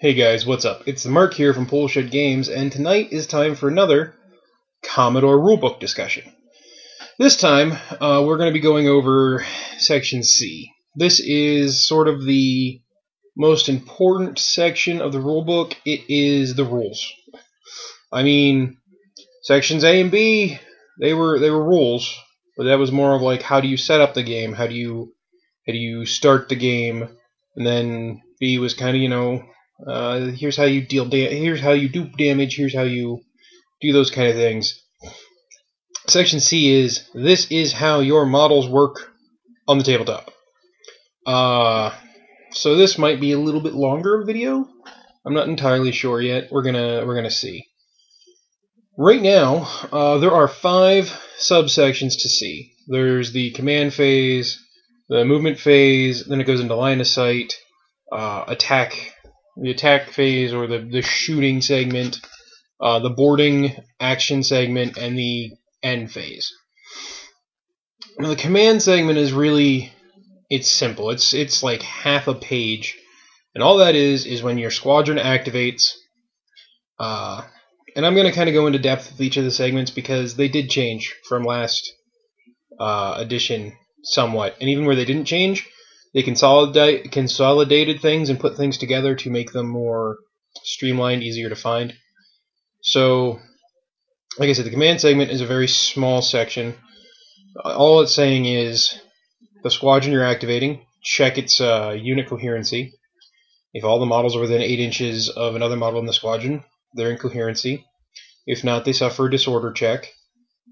Hey guys, what's up? It's Mark here from Poleshed Games, and tonight is time for another Commodore rulebook discussion. This time, we're going to be going over Section C. This is sort of the most important section of the rulebook. It is the rules. I mean, Sections A and B, they were rules, but that was more of like, how do you set up the game? How do you start the game? And then B was kind of, here's how you here's how you do damage, here's how you do those kind of things. Section C is, this is how your models work on the tabletop. So this might be a little bit longer video. I'm not entirely sure yet. We're gonna see. Right now, there are 5 subsections to C. There's the command phase, the movement phase, then it goes into line of sight, the attack phase or the shooting segment, the boarding action segment, and the end phase. Now the command segment is really, it's simple. It's like half a page, and all that is when your squadron activates. And I'm going to kind of go into depth with each of the segments because they did change from last edition somewhat, and even where they didn't change, they consolidated things and put things together to make them more streamlined, easier to find. So, like I said, the command segment is a very small section. All it's saying is the squadron you're activating, check its unit coherency. If all the models are within 8 inches of another model in the squadron, they're in coherency. If not, they suffer a disorder check.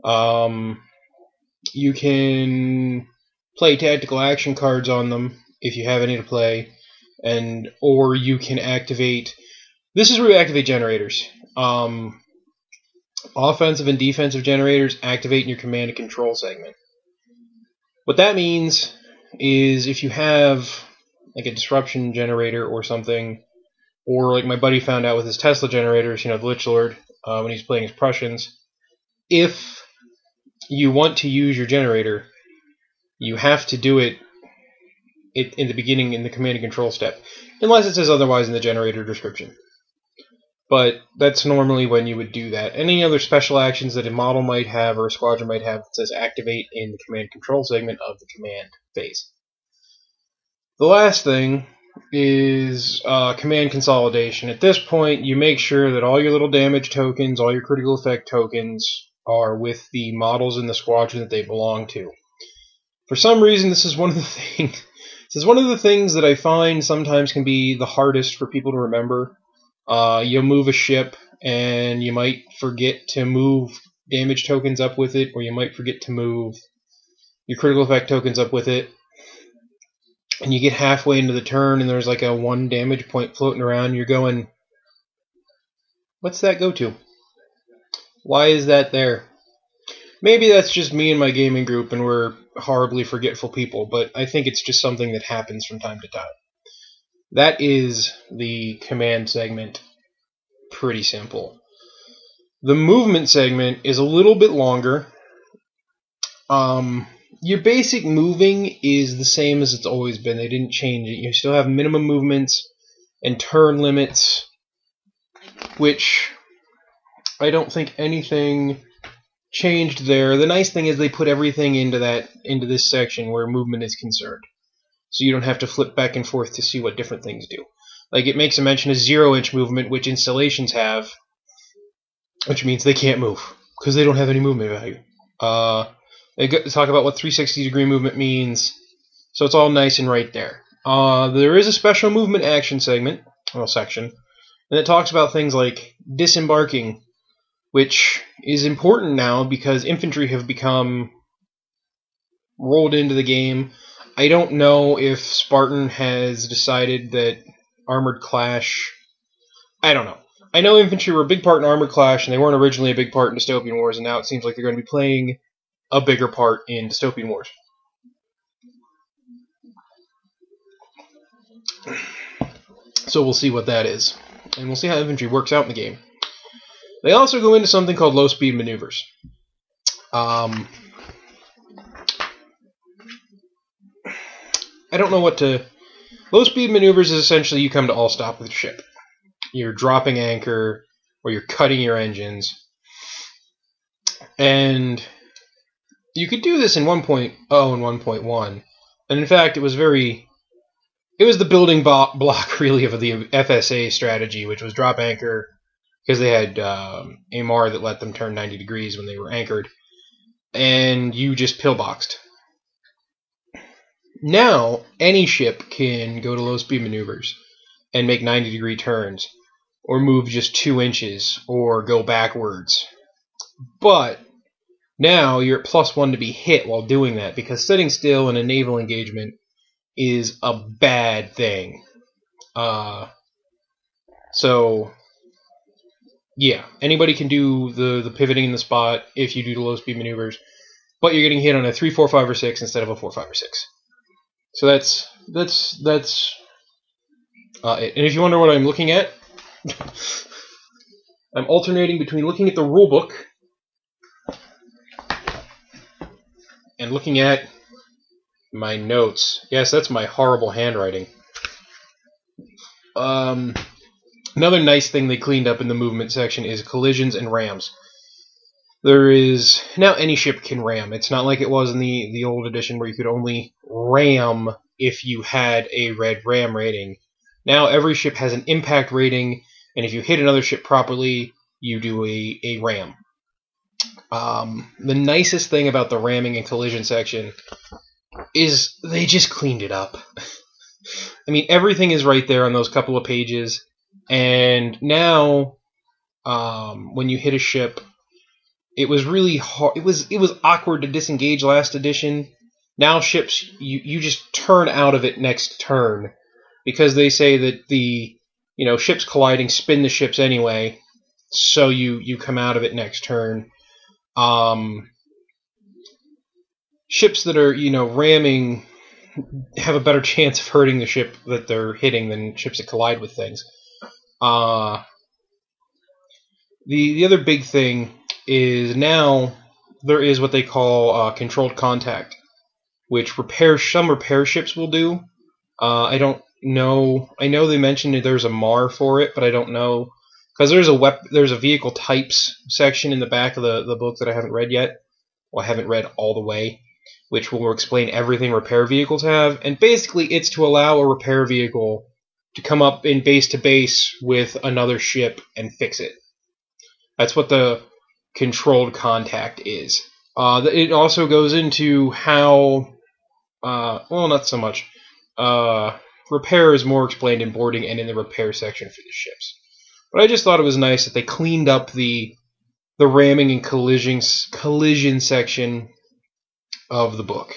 You can play tactical action cards on them if you have any to play, or you can activate. This is where you activate generators. Offensive and defensive generators activate in your command and control segment. What that means is if you have like a disruption generator or something, or like my buddy found out with his Tesla generators, the Lich Lord, when he's playing his Prussians, if you want to use your generator, you have to do it in the beginning in the command and control step, unless it says otherwise in the generator description. But that's normally when you would do that. Any other special actions that a model might have or a squadron might have that says activate in the command and control segment of the command phase. The last thing is command consolidation. At this point, you make sure that all your little damage tokens, all your critical effect tokens are with the models in the squadron that they belong to. For some reason, this is one of the things that I find sometimes can be the hardest for people to remember. You'll move a ship, and you might forget to move damage tokens up with it, or you might forget to move your critical effect tokens up with it. And you get halfway into the turn, and there's like a 1 damage point floating around. You're going, what's that go to? Why is that there? Maybe that's just me and my gaming group, and we're horribly forgetful people, but I think it's just something that happens from time to time. That is the command segment. Pretty simple. The movement segment is a little bit longer. Your basic moving is the same as it's always been. They didn't change it. You still have minimum movements and turn limits, which I don't think anything changed there. The nice thing is they put everything into this section where movement is concerned, so you don't have to flip back and forth to see what different things do. Like, it makes a mention of 0-inch movement, which installations have, which means they can't move because they don't have any movement value. They talk about what 360-degree movement means, so it's all nice and right there. There is a special movement action section, and it talks about things like disembarking, which is important now because infantry have become rolled into the game. I don't know if Spartan has decided that Armored Clash... I don't know. I know infantry were a big part in Armored Clash, and they weren't originally a big part in Dystopian Wars, and now it seems like they're going to be playing a bigger part in Dystopian Wars. So we'll see what that is, and we'll see how infantry works out in the game. They also go into something called low-speed maneuvers. I don't know what to... Low-speed maneuvers is essentially you come to all stop with your ship. you're dropping anchor, or you're cutting your engines. And you could do this in 1.0 and 1.1. And in fact, it was the building block really of the FSA strategy, which was drop anchor, because they had AMR that let them turn 90 degrees when they were anchored, and you just pillboxed. Now, any ship can go to low speed maneuvers and make 90 degree turns, or move just 2 inches, or go backwards. But now you're at +1 to be hit while doing that, because sitting still in a naval engagement is a bad thing. So, yeah, anybody can do the pivoting in the spot if you do the low speed maneuvers, but you're getting hit on a 3, 4, 5, or 6 instead of a 4, 5, or 6. So that's it. And if you wonder what I'm looking at, I'm alternating between looking at the rulebook and looking at my notes. Yes, that's my horrible handwriting. Another nice thing they cleaned up in the movement section is collisions and rams. There is now any ship can ram. It's not like it was in the old edition where you could only ram if you had a red ram rating. Now every ship has an impact rating, and if you hit another ship properly, you do a ram. The nicest thing about the ramming and collision section is they just cleaned it up. I mean, everything is right there on those couple of pages, and now when you hit a ship, it was really hard. It was awkward to disengage last edition. Now ships, you just turn out of it next turn, because they say that the ships colliding spin the ships anyway, so you come out of it next turn. Ships that are ramming have a better chance of hurting the ship that they're hitting than ships that collide with things. The other big thing is now there is what they call controlled contact, which some repair ships will do. I don't know. I know they mentioned that there's a MAR for it, but I don't know, because there's a vehicle types section in the back of the book that I haven't read yet. Well, I haven't read all the way, which will explain everything repair vehicles have, and basically it's to allow a repair vehicle to come up in base to base with another ship and fix it. That's what the controlled contact is. It also goes into how, well, not so much. Repair is more explained in boarding and in the repair section for the ships. But I just thought it was nice that they cleaned up the ramming and collision section of the book.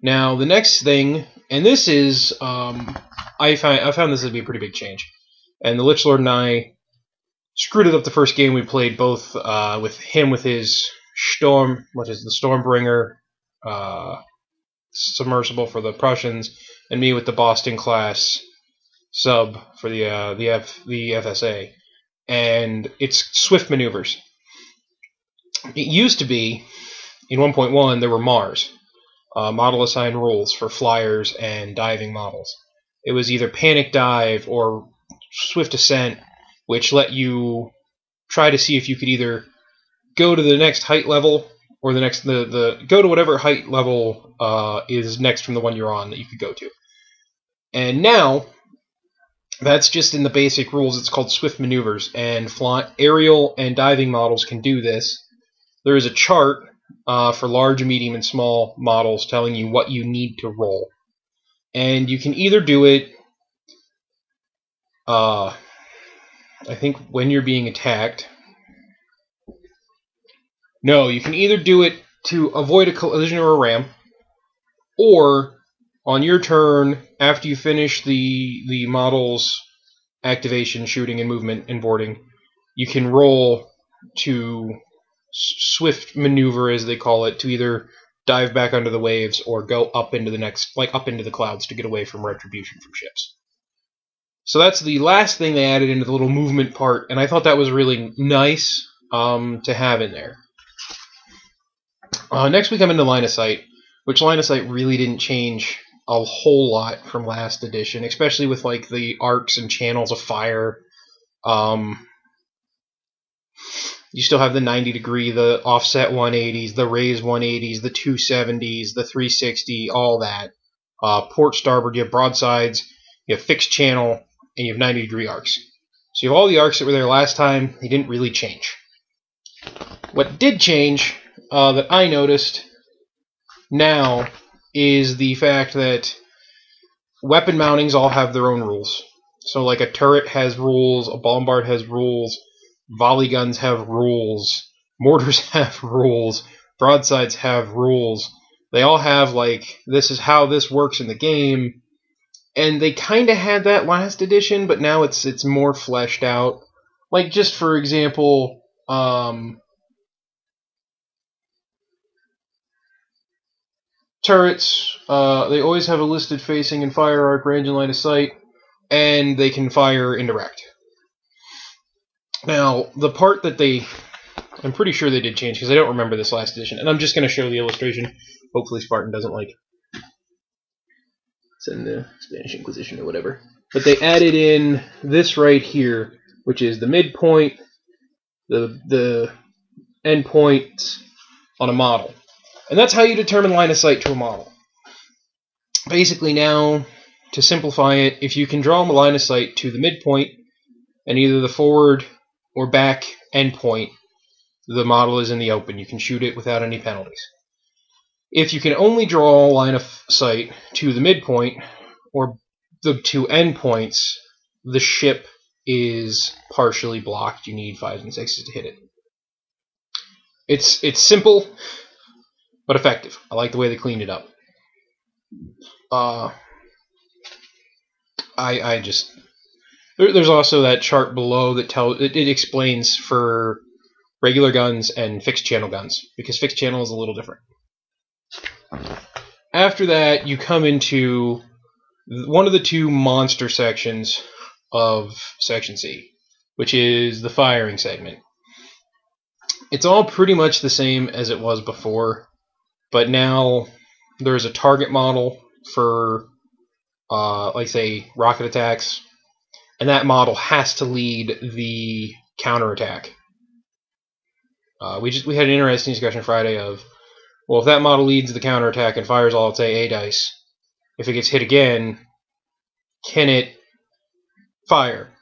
Now, the next thing, and this is, I found this to be a pretty big change. And the Lich Lord and I screwed it up the first game we played, both with him with his the Stormbringer submersible for the Prussians, and me with the Boston class sub for the FSA. And it's swift maneuvers. It used to be, in 1.1, there were MARs, model assigned rules for flyers and diving models. It was either panic dive or swift ascent, which let you try to see if you could either go to the next height level or go to whatever height level is next from the one you're on that you could go to. And now that's just in the basic rules. It's called swift maneuvers, and aerial and diving models can do this. There is a chart for large, medium, and small models telling you what you need to roll, and you can either do it I think when you're being attacked. No, you can either do it to avoid a collision or a ram, or on your turn, after you finish the model's activation, shooting, and movement and boarding, you can roll to swift maneuver, as they call it, to either dive back under the waves or go up into up into the clouds to get away from retribution from ships. So that's the last thing they added into the little movement part, and I thought that was really nice to have in there. Next we come into line of sight, which line of sight really didn't change a whole lot from last edition, especially with like the arcs and channels of fire. You still have the 90 degree, the offset 180s, the raise 180s, the 270s, the 360, all that. Port starboard, you have broadsides, you have fixed channel, and you have 90 degree arcs. So you have all the arcs that were there last time. They didn't really change. What did change, that I noticed now, is the fact that weapon mountings all have their own rules. So like a turret has rules, a bombard has rules, volley guns have rules, mortars have rules, broadsides have rules. They all have, like, this is how this works in the game. And they kind of had that last edition, but now it's more fleshed out. Like, just for example, turrets, they always have a listed facing and fire arc, range and line of sight, and they can fire indirect. Now, the part that I'm pretty sure they did change, because I don't remember this last edition, and I'm just going to show the illustration. Hopefully Spartan doesn't, like, send the Spanish Inquisition or whatever. But they added in this right here, which is the midpoint, the endpoint on a model. And that's how you determine line of sight to a model. Basically now, to simplify it, if you can draw a line of sight to the midpoint and either the forward or back endpoint, the model is in the open. You can shoot it without any penalties. If you can only draw a line of sight to the midpoint or the two endpoints, the ship is partially blocked. You need 5s and 6s to hit it. It's simple, but effective. I like the way they cleaned it up. There's also that chart below that tells it explains for regular guns and fixed channel guns, because fixed channel is a little different. After that, you come into one of the two monster sections of Section C, which is the firing segment. It's all pretty much the same as it was before, but now there's a target model for, like, say, rocket attacks, and that model has to lead the counterattack. We had an interesting discussion Friday of, well, if that model leads the counterattack and fires all its AA dice, if it gets hit again, can it fire?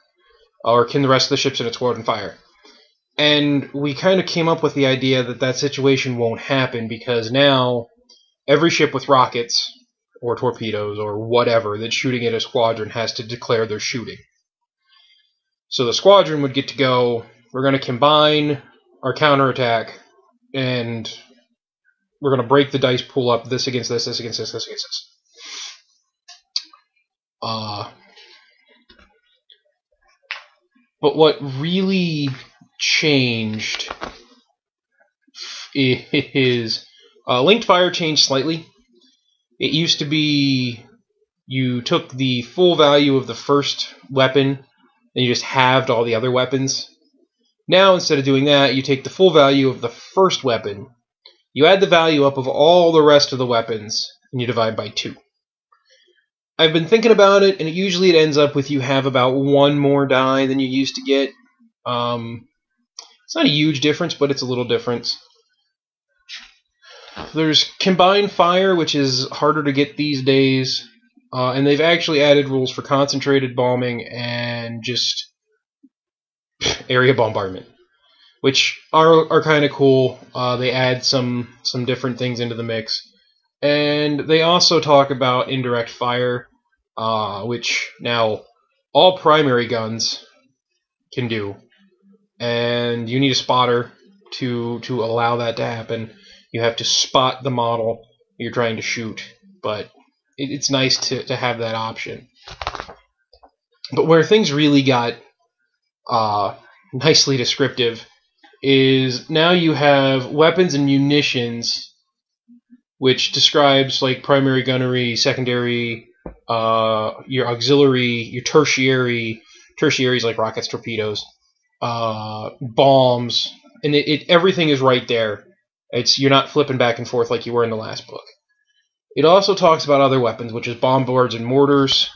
Or can the rest of the ships in its squadron fire? And we kind of came up with the idea that that situation won't happen, because now every ship with rockets or torpedoes or whatever that's shooting at a squadron has to declare they're shooting. So the squadron would get to go, we're going to combine our counterattack, and we're going to break the dice pool up, this against this, this against this, this against this. But what really changed is linked fire changed slightly. It used to be you took the full value of the first weapon and you just halved all the other weapons. Now, instead of doing that, you take the full value of the first weapon, you add the value up of all the rest of the weapons, and you divide by 2. I've been thinking about it, and usually it ends up with you have about 1 more die than you used to get. It's not a huge difference, but it's a little difference. There's combined fire, which is harder to get these days, and they've actually added rules for concentrated bombing and just area bombardment, which are kind of cool. They add some different things into the mix. And they also talk about indirect fire, which now all primary guns can do. And you need a spotter to allow that to happen. You have to spot the model you're trying to shoot, but it's nice to have that option. But where things really got nicely descriptive is now you have weapons and munitions, which describes like primary gunnery, secondary, your auxiliary, your tertiary. Tertiary is like rockets, torpedoes, bombs, and everything is right there. You're not flipping back and forth like you were in the last book. It also talks about other weapons, which is bombards and mortars.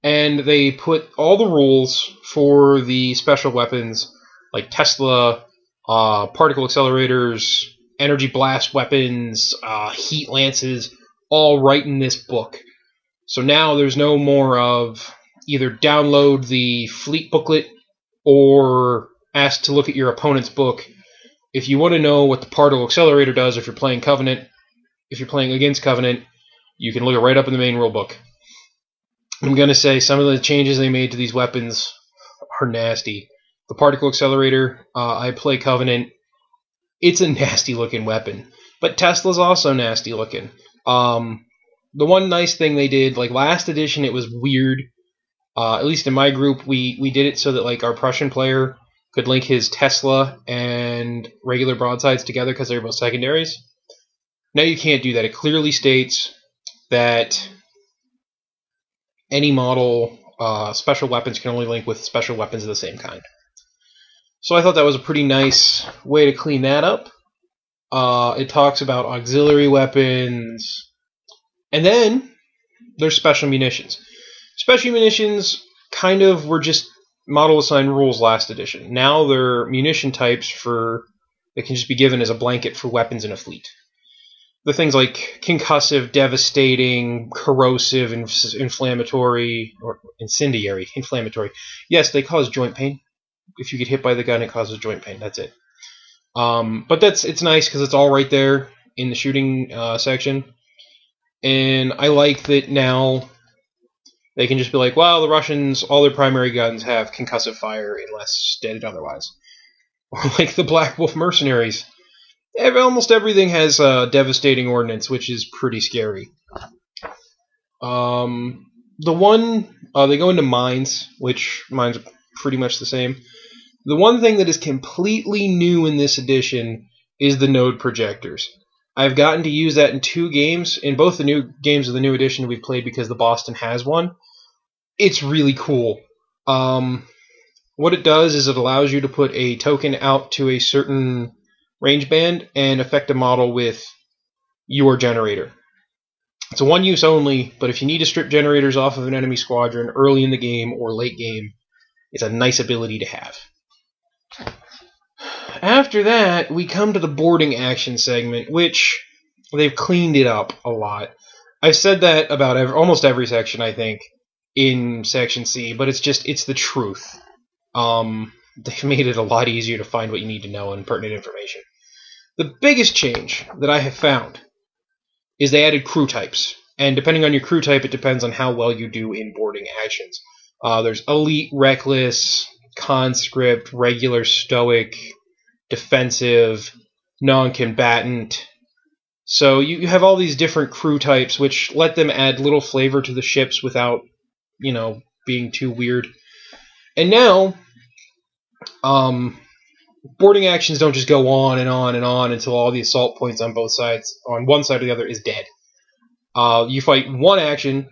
and they put all the rules for the special weapons like Tesla, particle accelerators, energy blast weapons, heat lances, all right in this book. So now there's no more of either download the fleet booklet or ask to look at your opponent's book. If you want to know what the particle accelerator does, if you're playing Covenant, if you're playing against Covenant, you can look it right up in the main rulebook. I'm going to say some of the changes they made to these weapons are nasty. The particle accelerator, I play Covenant. It's a nasty looking weapon. But Tesla's also nasty looking. The one nice thing they did, like last edition, it was weird. At least in my group, we did it so that like our Prussian player could link his Tesla and regular broadsides together because they're both secondaries. Now you can't do that. It clearly states that any model special weapons can only link with special weapons of the same kind. So I thought that was a pretty nice way to clean that up. It talks about auxiliary weapons. And then there's special munitions. Special munitions kind of were just model assigned rules last edition. Now they're munition types that can just be given as a blanket for weapons in a fleet. The things like concussive, devastating, corrosive, inflammatory, or incendiary, inflammatory. Yes, they cause joint pain. If you get hit by the gun, it causes joint pain. That's it. But it's nice because it's all right there in the shooting section. And I like that now they can just be like, well, the Russians, all their primary guns have concussive fire unless stated otherwise. Or like the Black Wolf mercenaries. Almost everything has devastating ordnance, which is pretty scary. The one, they go into mines, which mines are pretty much the same. The one thing that is completely new in this edition is the node projectors. I've gotten to use that in 2 games. In both the new games of the new edition we've played because the Boston has one. It's really cool. What it does is it allows you to put a token out to a certain range band and affect a model with your generator. It's a one use only, but if you need to strip generators off of an enemy squadron early in the game or late game, it's a nice ability to have. After that, we come to the boarding action segment, which they've cleaned it up a lot. I've said that about almost every section, I think, in Section C, but it's the truth. They've made it a lot easier to find what you need to know and pertinent information. The biggest change that I have found is they added crew types. And depending on your crew type, it depends on how well you do in boarding actions. There's elite, reckless, conscript, regular, stoic, defensive, non-combatant. So you have all these different crew types, which let them add little flavor to the ships without, being too weird. And now, boarding actions don't just go on and on and on until all the assault points on both sides, on one side or the other, is dead. You fight one action,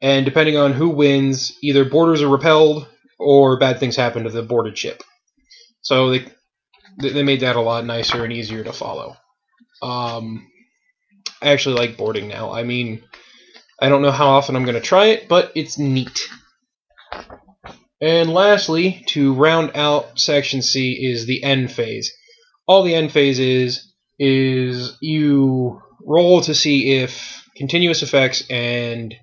and depending on who wins, either boarders are repelled or bad things happen to the boarded ship. So they made that a lot nicer and easier to follow. I actually like boarding now. I mean, I don't know how often I'm going to try it, but it's neat. And lastly, to round out Section C is the end phase. All the end phase is you roll to see if continuous effects and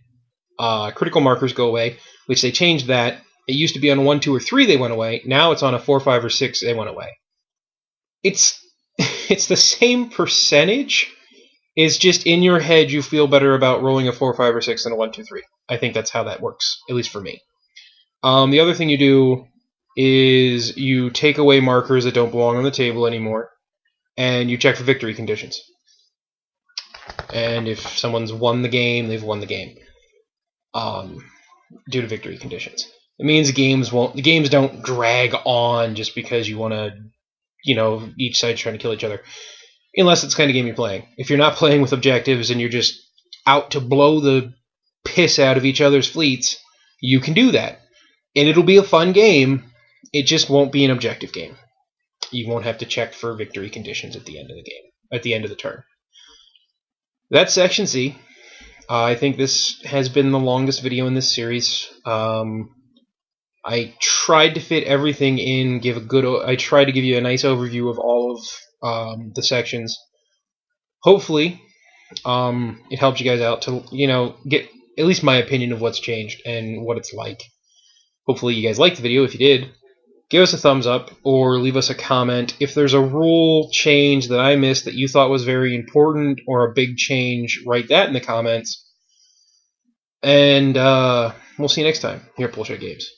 critical markers go away, which they changed that. It used to be on a 1, 2, or 3 they went away. Now it's on a 4, 5, or 6 they went away. It's the same percentage. It's just in your head you feel better about rolling a 4, 5, or 6 than a 1, 2, 3. I think that's how that works, at least for me. The other thing you do is you take away markers that don't belong on the table anymore, and you check for victory conditions. And if someone's won the game, they've won the game due to victory conditions. It means the games don't drag on just because you want to, each side's trying to kill each other. Unless it's the kind of game you're playing. If you're not playing with objectives and you're just out to blow the piss out of each other's fleets, you can do that. And it'll be a fun game. It just won't be an objective game. You won't have to check for victory conditions at the end of the game, at the end of the turn. That's Section C. I think this has been the longest video in this series. I tried to fit everything in, I tried to give you a nice overview of all of the sections. Hopefully, it helped you guys out to, get at least my opinion of what's changed and what it's like. Hopefully you guys liked the video. If you did, give us a thumbs up or leave us a comment. If there's a rule change that I missed that you thought was very important or a big change, write that in the comments. And we'll see you next time here at Bullshit Games.